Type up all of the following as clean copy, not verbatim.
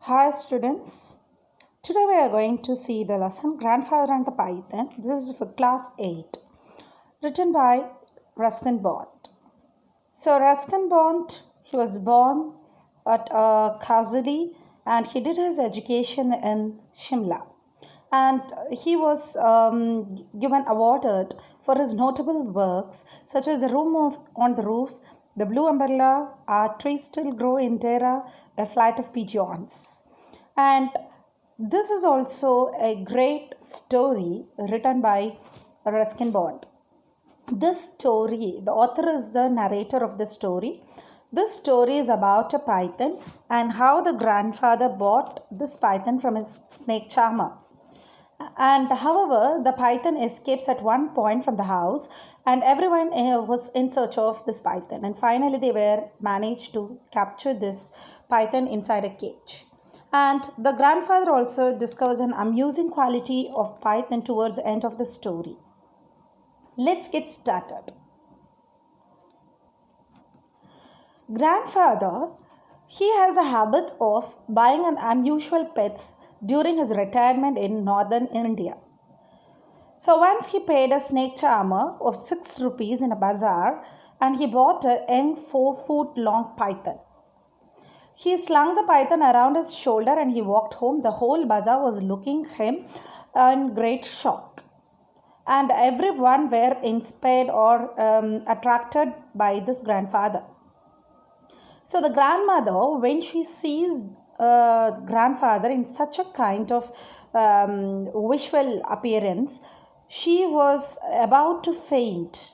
Hi students, today we are going to see the lesson Grandfather and the Python. This is for class 8, written by Ruskin Bond. So Ruskin Bond, he was born at Kausali and he did his education in Shimla. And he was given awarded for his notable works such as The on the Roof, The Blue Umbrella, Our Trees Still Grow in Terra, A Flight of Pigeons. And this is also a great story written by Ruskin Bond. This story, the author is the narrator of the story. This story is about a python and how the grandfather bought this python from his snake charmer. And however, the python escapes at one point from the house, and everyone was in search of this python. And finally, they were managed to capture this python inside a cage. And the grandfather also discovers an amusing quality of python towards the end of the story. Let's get started. Grandfather, he has a habit of buying an unusual pets during his retirement in northern India. So once he paid a snake charmer of 6 rupees in a bazaar and he bought a young 4-foot long python. He slung the python around his shoulder and he walked home. The whole bazaar was looking him in great shock. And everyone were inspired or attracted by this grandfather. So the grandmother, when she sees grandfather in such a kind of visual appearance, she was about to faint.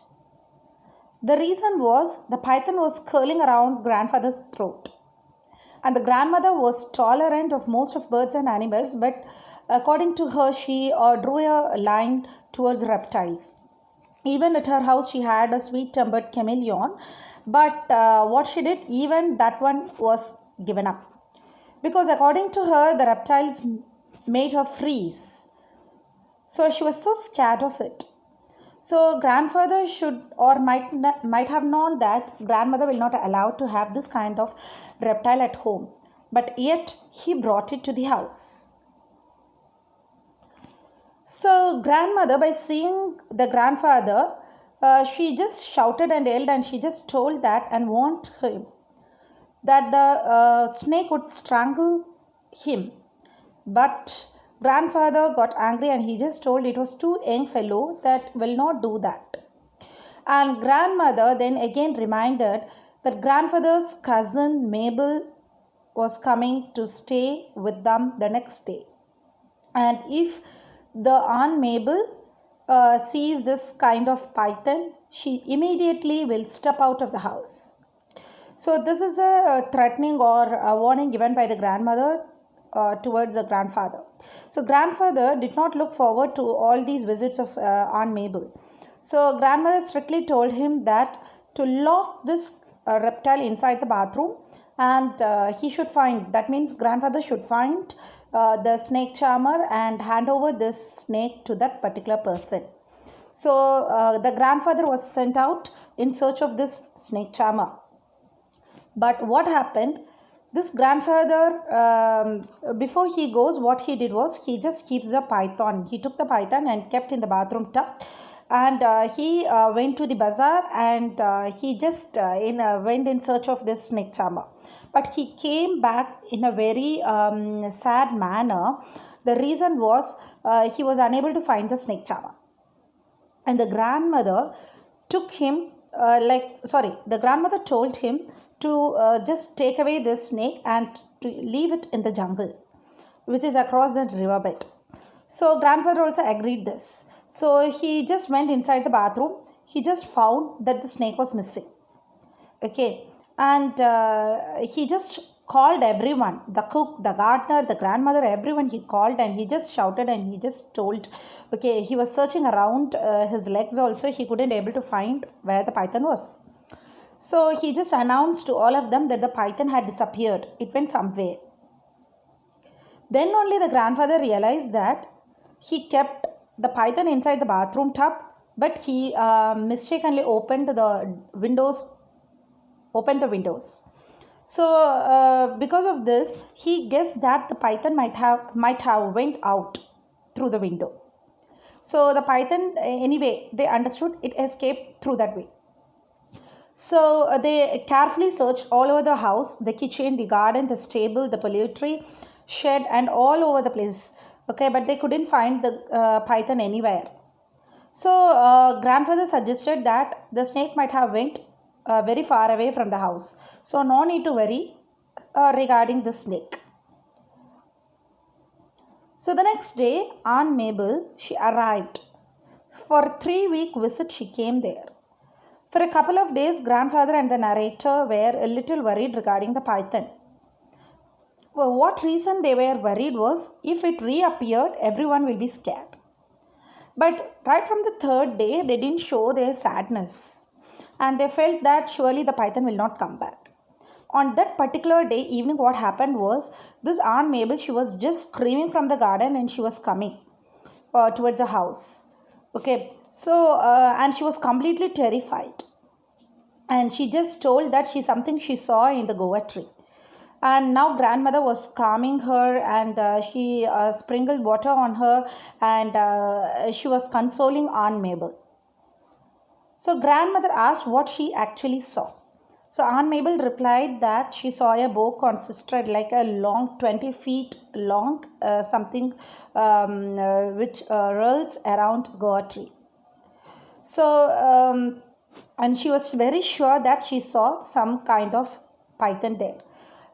The reason was the python was curling around grandfather's throat. And the grandmother was tolerant of most of birds and animals, but according to her, she drew a line towards reptiles. Even at her house, she had a sweet-tempered chameleon, but what she did, even that one was given up. Because according to her, the reptiles made her freeze. So she was so scared of it. So grandfather should or might have known that grandmother will not allow to have this kind of reptile at home. But yet he brought it to the house. So grandmother, by seeing the grandfather, she just shouted and yelled and she just told that and warned him that the snake would strangle him. But grandfather got angry and he just told it was too young fellow that will not do that. And grandmother then again reminded that grandfather's cousin Mabel was coming to stay with them the next day. And if the Aunt Mabel sees this kind of python, she immediately will step out of the house. So this is a threatening or a warning given by the grandmother towards the grandfather. So grandfather did not look forward to all these visits of Aunt Mabel. So grandmother strictly told him that to lock this reptile inside the bathroom and he should find, that means grandfather should find the snake charmer and hand over this snake to that particular person. So the grandfather was sent out in search of this snake charmer. But what happened? This grandfather, before he goes, what he did was he just keeps the python. He took the python and kept in the bathroom tub. And he went to the bazaar and he just went in search of this snake charmer. But he came back in a very sad manner. The reason was he was unable to find the snake charmer. And the grandmother took him, the grandmother told him to just take away this snake and to leave it in the jungle, which is across the riverbed. So grandfather also agreed this. So he just went inside the bathroom. He just found that the snake was missing. Okay. And he just called everyone, the cook, the gardener, the grandmother, everyone he called and he just shouted and he just told, okay, he was searching around his legs also. He couldn't able to find where the python was. So he just announced to all of them that the python had disappeared. It went somewhere. Then only the grandfather realized that he kept the python inside the bathroom tub, but he mistakenly opened the windows. So because of this, he guessed that the python might have went out through the window. So the python, anyway, they understood it escaped through that way. So they carefully searched all over the house, the kitchen, the garden, the stable, the poultry shed, and all over the place. Okay, but they couldn't find the python anywhere. So grandfather suggested that the snake might have went very far away from the house. So no need to worry regarding the snake. So the next day, Aunt Mabel, she arrived. For a 3-week visit, she came there. For a couple of days, grandfather and the narrator were a little worried regarding the python. For what reason they were worried was if it reappeared, everyone will be scared. But right from the third day, they didn't show their sadness. And they felt that surely the python will not come back. On that particular day evening, what happened was this Aunt Mabel, she was just screaming from the garden and she was coming towards the house. Okay, so and she was completely terrified. And she just told that something she saw in the guava tree. And now grandmother was calming her, and she sprinkled water on her, and she was consoling Aunt Mabel. So grandmother asked what she actually saw. So Aunt Mabel replied that she saw a boa constrictor, like a long 20 feet long, something which rolls around guava tree. So and she was very sure that she saw some kind of python there.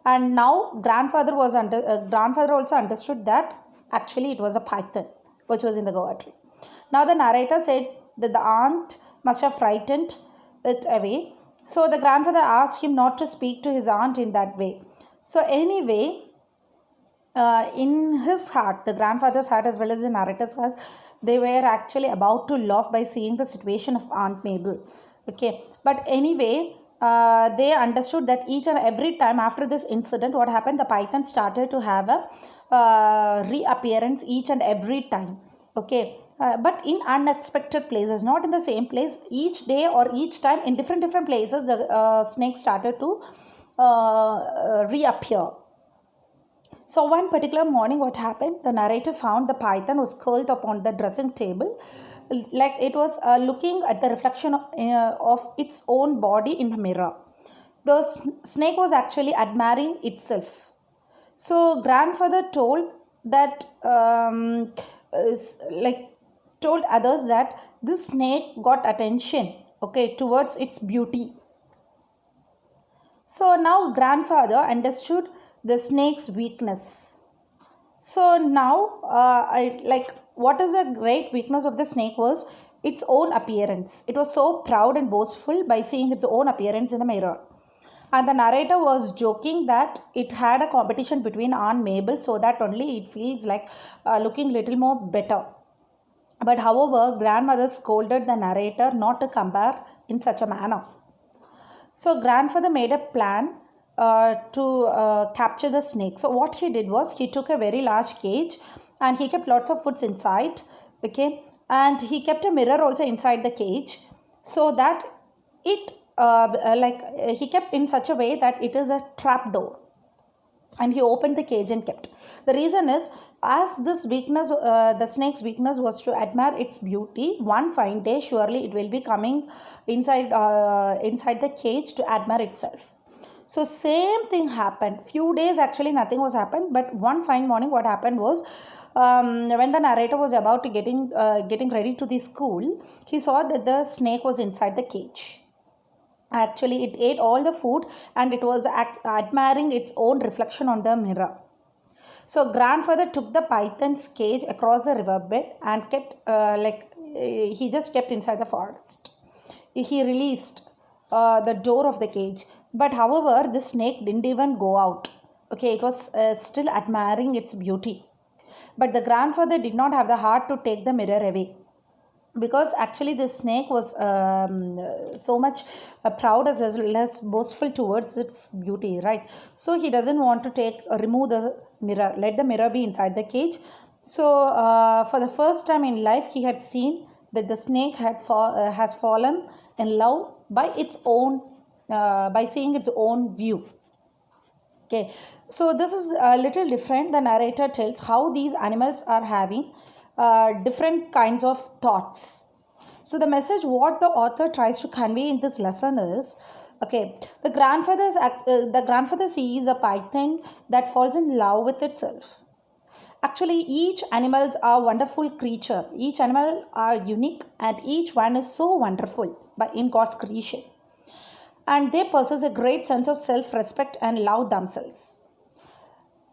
And now grandfather also understood that actually it was a python which was in the guava tree. Now the narrator said that the aunt must have frightened it away. So the grandfather asked him not to speak to his aunt in that way. So anyway, in his heart, the grandfather's heart as well as the narrator's heart, they were actually about to laugh by seeing the situation of Aunt Mabel. Okay, but anyway, they understood that each and every time after this incident, what happened, the python started to have a reappearance each and every time. Okay, but in unexpected places, not in the same place. Each day or each time in different places, the snake started to reappear. So one particular morning, what happened, the narrator found the python was curled upon the dressing table, like it was looking at the reflection of its own body in the mirror. The snake was actually admiring itself. So grandfather told that told others that this snake got attention, okay, towards its beauty. So now grandfather understood the snake's weakness. So now what is a great weakness of the snake was its own appearance. It was so proud and boastful by seeing its own appearance in the mirror. And the narrator was joking that it had a competition between Aunt Mabel, so that only it feels like looking little more better. But however, grandmother scolded the narrator not to compare in such a manner. So grandfather made a plan to capture the snake. So what he did was he took a very large cage and he kept lots of foods inside. Okay, and he kept a mirror also inside the cage, so that it he kept in such a way that it is a trap door. And he opened the cage and kept. The reason is, as this weakness, the snake's weakness was to admire its beauty. One fine day, surely it will be coming inside the cage to admire itself. So same thing happened. Few days actually nothing was happened, but one fine morning, what happened was, when the narrator was about to getting ready to the school, he saw that the snake was inside the cage. Actually, it ate all the food and it was admiring its own reflection on the mirror. So grandfather took the python's cage across the riverbed and kept he just kept inside the forest. He released the door of the cage, but however the snake didn't even go out. Okay, it was still admiring its beauty. But the grandfather did not have the heart to take the mirror away, because actually the snake was so much proud as well as boastful towards its beauty, right? So he doesn't want to remove the mirror, let the mirror be inside the cage. So for the first time in life, he had seen that the snake has fallen in love by its own by seeing its own view. Okay, so this is a little different. The narrator tells how these animals are having different kinds of thoughts. So the message what the author tries to convey in this lesson is, okay, the grandfather sees a python that falls in love with itself. Actually, each animals are wonderful creature. Each animal are unique, and each one is so wonderful by in God's creation, and they possess a great sense of self-respect and love themselves.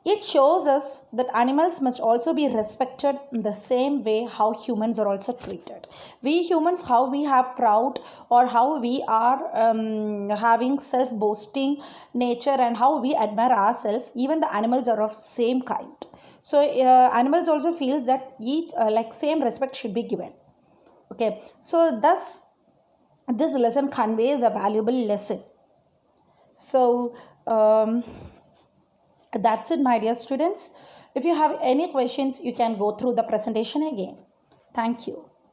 It shows us that animals must also be respected in the same way how humans are also treated. We humans, how we have proud or how we are having self-boasting nature and how we admire ourselves, even the animals are of same kind. So animals also feel that each like same respect should be given. Okay, so thus this lesson conveys a valuable lesson. So that's it, my dear students. If you have any questions, you can go through the presentation again. Thank you.